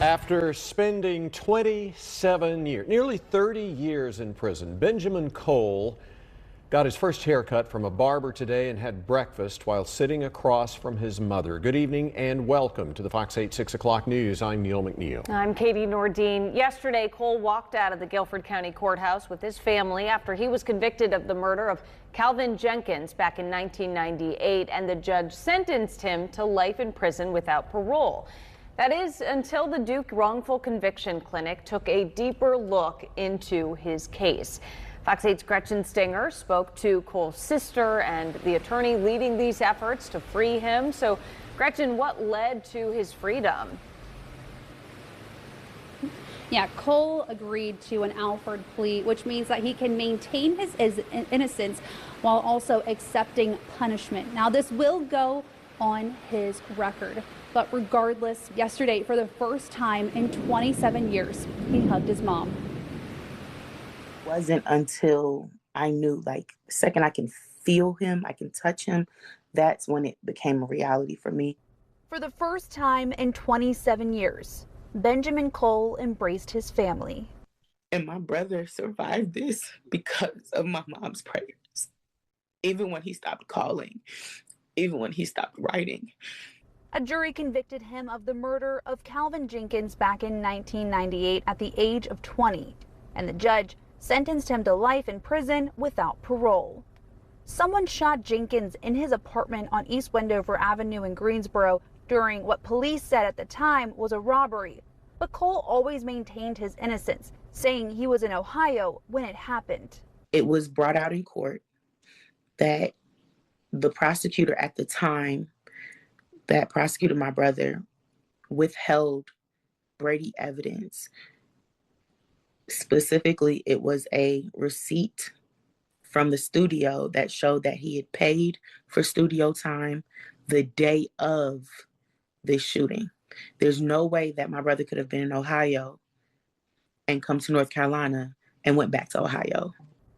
After spending 27 years, nearly 30 years in prison, Benjamin Cole got his first haircut from a barber today and had breakfast while sitting across from his mother. Good evening and welcome to the Fox 8 6 o'clock news. I'm Neil McNeil. I'm Katie Nordine. Yesterday, Cole walked out of the Guilford County Courthouse with his family after he was convicted of the murder of Calvin Jenkins back in 1998, and the judge sentenced him to life in prison without parole. That is until the Duke Wrongful Conviction Clinic took a deeper look into his case. Fox 8's Gretchen Stinger spoke to Cole's sister and the attorney leading these efforts to free him. So, Gretchen, what led to his freedom? Yeah, Cole agreed to an Alfred plea, which means that he can maintain his innocence while also accepting punishment. Now, this will go on his record. But regardless, yesterday, for the first time in 27 years, he hugged his mom. It wasn't until I knew, like, the second I can feel him, I can touch him, that's when it became a reality for me. For the first time in 27 years, Benjamin Cole embraced his family. And my brother survived this because of my mom's prayers. Even when he stopped calling, even when he stopped writing. A jury convicted him of the murder of Calvin Jenkins back in 1998 at the age of 20, and the judge sentenced him to life in prison without parole. Someone shot Jenkins in his apartment on East Wendover Avenue in Greensboro during what police said at the time was a robbery. But Cole always maintained his innocence, saying he was in Ohio when it happened. It was brought out in court that the prosecutor at the time that prosecuted my brother withheld Brady evidence. Specifically, it was a receipt from the studio that showed that he had paid for studio time the day of this shooting. There's no way that my brother could have been in Ohio and come to North Carolina and went back to Ohio.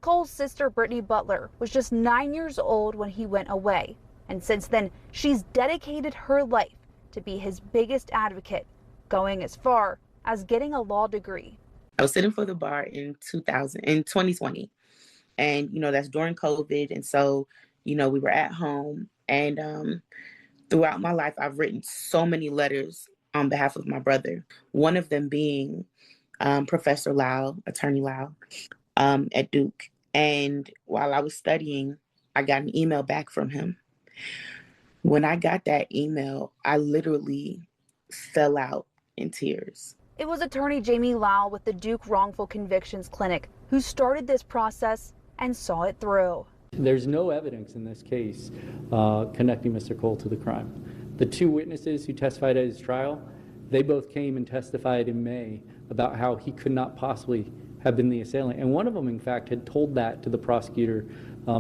Cole's sister, Brittany Butler, was just 9 years old when he went away. And since then, she's dedicated her life to be his biggest advocate, going as far as getting a law degree. I was sitting for the bar in 2020. And, that's during COVID. And so, we were at home. And throughout my life, I've written so many letters on behalf of my brother. One of them being Professor Lau, Attorney Lau, at Duke. And while I was studying, I got an email back from him. When I got that email, I literally fell out in tears. It was attorney Jamie Lau with the Duke Wrongful Convictions Clinic who started this process and saw it through. There's no evidence in this case connecting Mr. Cole to the crime. The two witnesses who testified at his trial, they both came and testified in May about how he could not possibly have been the assailant. And one of them, in fact, had told that to the prosecutor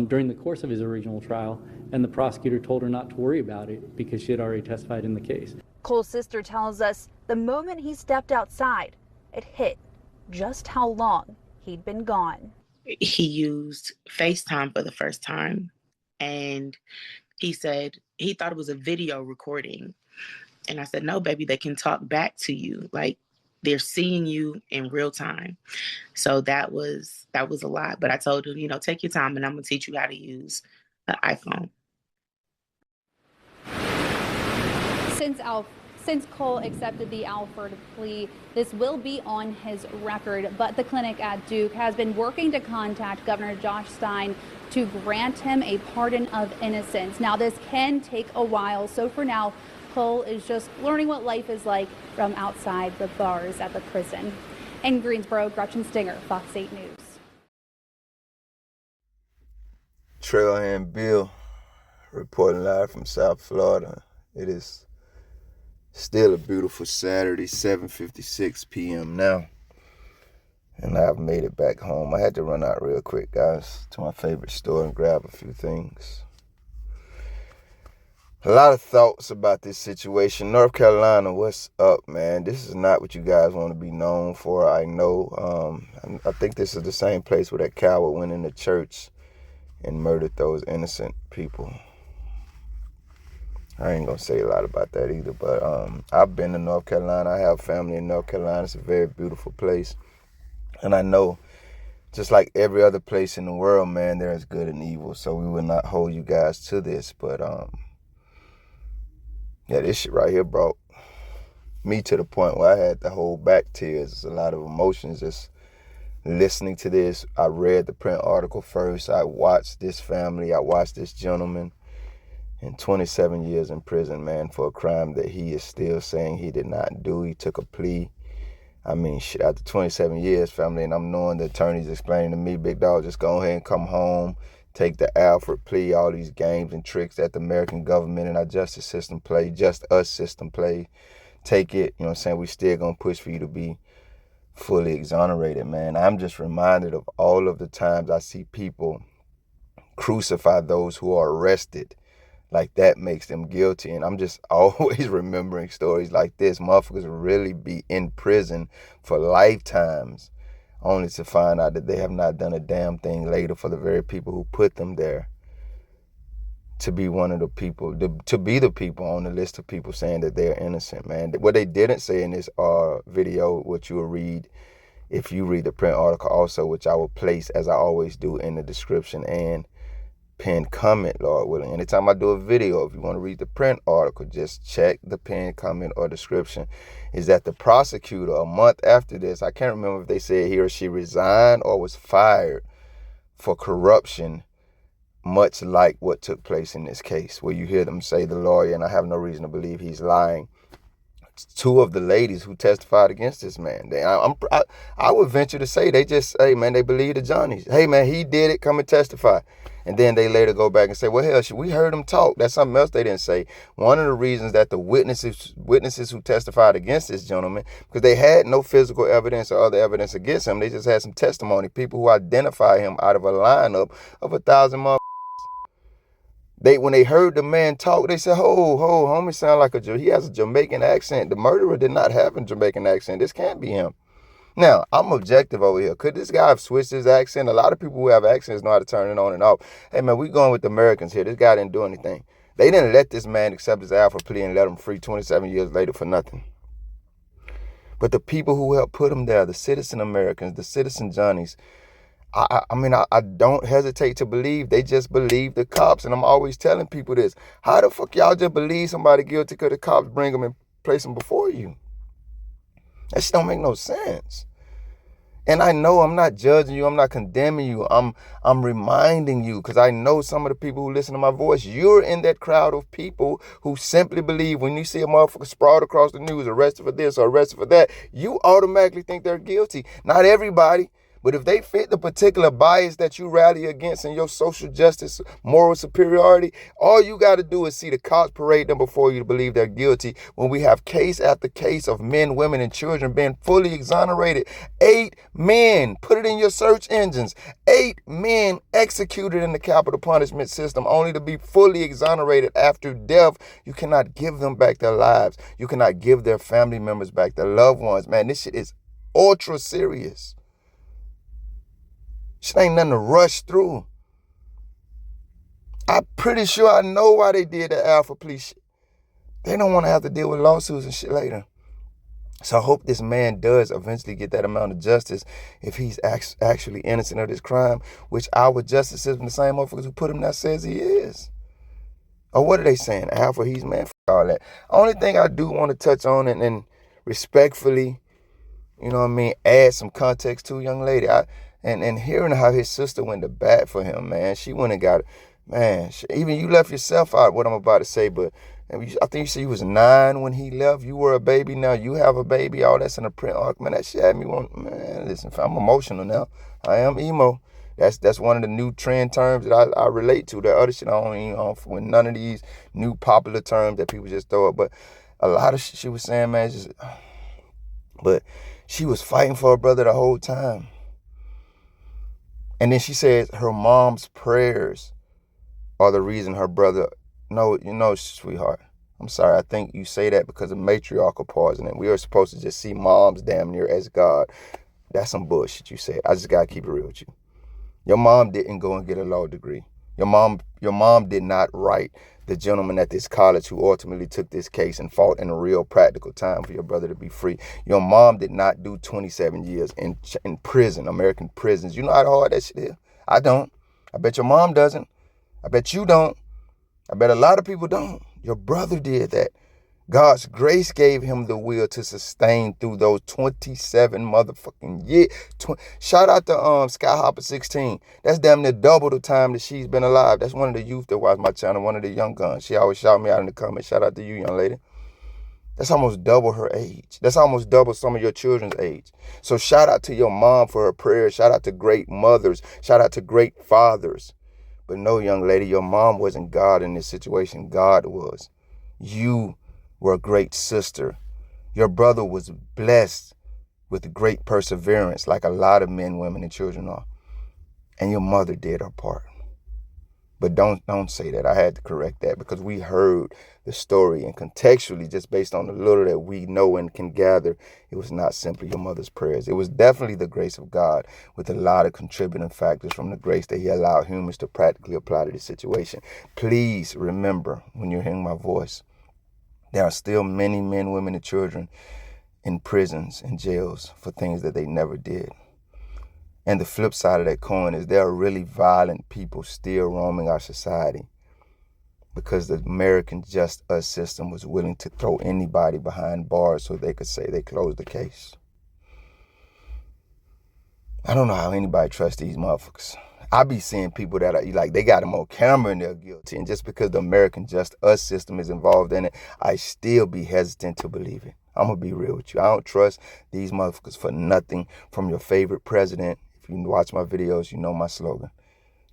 during the course of his original trial, and the prosecutor told her not to worry about it because she had already testified in the case. Cole's sister tells us the moment he stepped outside, it hit just how long he'd been gone. He used FaceTime for the first time, and he said he thought it was a video recording. And I said, no, baby, they can talk back to you. Like, they're seeing you in real time. So that was a lot. But I told him, take your time and I'm going to teach you how to use an iPhone. Since Cole accepted the Alfred plea, this will be on his record, but the clinic at Duke has been working to contact Governor Josh Stein to grant him a pardon of innocence. Now, this can take a while, so for now, Cole is just learning what life is like from outside the bars at the prison. In Greensboro, Gretchen Stinger, Fox 8 News. Trailhand Bill reporting live from South Florida. It is still a beautiful Saturday, 7:56 p.m. now. And I've made it back home. I had to run out real quick, guys, to my favorite store and grab a few things. A lot of thoughts about this situation. North Carolina, what's up, man? This is not what you guys want to be known for, I know. I think this is the same place where that coward went into church and murdered those innocent people. I ain't gonna say a lot about that either, but I've been to North Carolina. I have family in North Carolina. It's a very beautiful place. And I know, just like every other place in the world, man, there is good and evil. So we will not hold you guys to this. But yeah, this shit right here brought me to the point where I had to hold back tears. There's a lot of emotions just listening to this. I read the print article first. I watched this family. I watched this gentleman in 27 years in prison, man, for a crime that he is still saying he did not do. He took a plea. I mean, shit, after 27 years, family, and I'm knowing the attorneys explaining to me, big dog, just go ahead and come home, take the Alfred plea, all these games and tricks that the American government and our justice system play, just us system play. Take it, you know what I'm saying? We still gonna push for you to be fully exonerated, man. I'm just reminded of all of the times I see people crucify those who are arrested. Like that makes them guilty. And I'm just always remembering stories like this. Motherfuckers really be in prison for lifetimes only to find out that they have not done a damn thing later for the very people who put them there. To be one of the people, to be the people on the list of people saying that they're innocent, man. What they didn't say in this video, what you will read if you read the print article also, which I will place, as I always do, in the description and pinned comment, Lord willing. Anytime I do a video, if you want to read the print article, just check the pinned comment or description, is that the prosecutor, a month after this, I can't remember if they said he or she resigned or was fired for corruption, much like what took place in this case, where you hear them say the lawyer, and I have no reason to believe he's lying. Two of the ladies who testified against this man, I would venture to say they just, hey man, they believe the Johnnies. Hey man, he did it, come and testify. And then they later go back and say, well, hell, we heard him talk. That's something else they didn't say. One of the reasons that the witnesses who testified against this gentleman, because they had no physical evidence or other evidence against him, they just had some testimony, people who identify him out of a lineup of 1,000 motherfuckers. When they heard the man talk, they said, homie sound like he has a Jamaican accent. The murderer did not have a Jamaican accent. This can't be him. Now, I'm objective over here. Could this guy have switched his accent? A lot of people who have accents know how to turn it on and off. Hey, man, we going with the Americans here. This guy didn't do anything. They didn't let this man accept his Alfred plea and let him free 27 years later for nothing. But the people who helped put him there, the citizen Americans, the citizen Johnnies, I don't hesitate to believe they just believe the cops. And I'm always telling people this. How the fuck y'all just believe somebody guilty because the cops bring them and place them before you? That shit don't make no sense. And I know I'm not judging you. I'm not condemning you. I'm reminding you, because I know some of the people who listen to my voice, you're in that crowd of people who simply believe when you see a motherfucker sprawled across the news, arrested for this or arrested for that, you automatically think they're guilty. Not everybody. But if they fit the particular bias that you rally against in your social justice, moral superiority, all you got to do is see the cops parade them before you to believe they're guilty. When we have case after case of men, women, and children being fully exonerated. 8 men, put it in your search engines, 8 men executed in the capital punishment system only to be fully exonerated after death. You cannot give them back their lives. You cannot give their family members back, their loved ones. Man, this shit is ultra serious. Shit ain't nothing to rush through. I'm pretty sure I know why they did the Alpha plea shit. They don't want to have to deal with lawsuits and shit later. So I hope this man does eventually get that amount of justice if he's actually innocent of this crime, which our justice system, the same motherfuckers who put him there, says he is. Or what are they saying? Alpha, he's man, f all that. Only thing I do want to touch on and respectfully, you know what I mean, add some context to, young lady. And hearing how his sister went to bat for him, man, she went and got, man, even you left yourself out, what I'm about to say, but I think you said you was 9 when he left. You were a baby, now you have a baby, all that's in a print arc, man, that shit had me man, listen, I'm emotional now. I am emo. That's one of the new trend terms that I relate to. The other shit I don't even on with none of these new popular terms that people just throw up, but a lot of shit she was saying, man, just, but she was fighting for her brother the whole time. And then she says her mom's prayers are the reason her brother, no, you know, sweetheart, I'm sorry, I think you say that because of matriarchal pausing, and we are supposed to just see moms damn near as God. That's some bullshit you said. I just got to keep it real with you. Your mom didn't go and get a law degree. Your mom did not write the gentleman at this college who ultimately took this case and fought in a real practical time for your brother to be free. Your mom did not do 27 years in prison, American prisons. You know how hard that shit is? I don't. I bet your mom doesn't. I bet you don't. I bet a lot of people don't. Your brother did that. God's grace gave him the will to sustain through those 27 motherfucking years. Shout out to Skyhopper 16. That's damn near double the time that she's been alive. That's one of the youth that watch my channel, one of the young guns. She always shout me out in the comments. Shout out to you, young lady. That's almost double her age. That's almost double some of your children's age. So shout out to your mom for her prayers. Shout out to great mothers. Shout out to great fathers. But no, young lady, your mom wasn't God in this situation. God was. You were a great sister. Your brother was blessed with great perseverance, like a lot of men, women, and children are. And your mother did her part. But don't say that. I had to correct that because we heard the story, and contextually, just based on the little that we know and can gather, it was not simply your mother's prayers. It was definitely the grace of God with a lot of contributing factors from the grace that he allowed humans to practically apply to this situation. Please remember, when you're hearing my voice, there are still many men, women, and children in prisons and jails for things that they never did. And the flip side of that coin is there are really violent people still roaming our society because the American just us system was willing to throw anybody behind bars so they could say they closed the case. I don't know how anybody trusts these motherfuckers. I be seeing people that are like, they got them on camera and they're guilty. And just because the American just us system is involved in it, I still be hesitant to believe it. I'm going to be real with you. I don't trust these motherfuckers for nothing, from your favorite president. If you watch my videos, you know my slogan,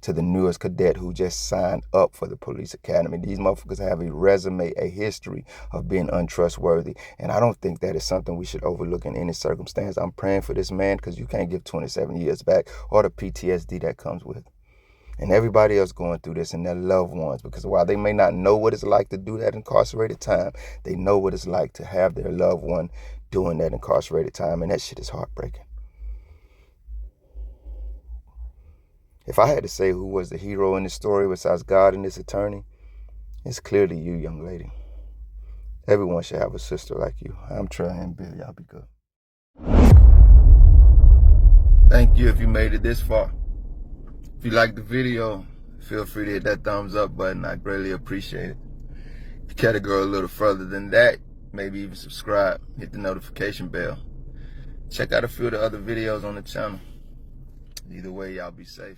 to the newest cadet who just signed up for the police academy. These motherfuckers have a resume, a history of being untrustworthy. And I don't think that is something we should overlook in any circumstance. I'm praying for this man because you can't give 27 years back or the PTSD that comes with it. And everybody else going through this and their loved ones, because while they may not know what it's like to do that incarcerated time, they know what it's like to have their loved one doing that incarcerated time. And that shit is heartbreaking. If I had to say who was the hero in this story besides God and this attorney, it's clearly you, young lady. Everyone should have a sister like you. I'm trying, Billy. Y'all be good. Thank you if you made it this far. If you liked the video, feel free to hit that thumbs up button. I greatly appreciate it. If you care to go a little further than that, maybe even subscribe, hit the notification bell. Check out a few of the other videos on the channel. Either way, y'all be safe.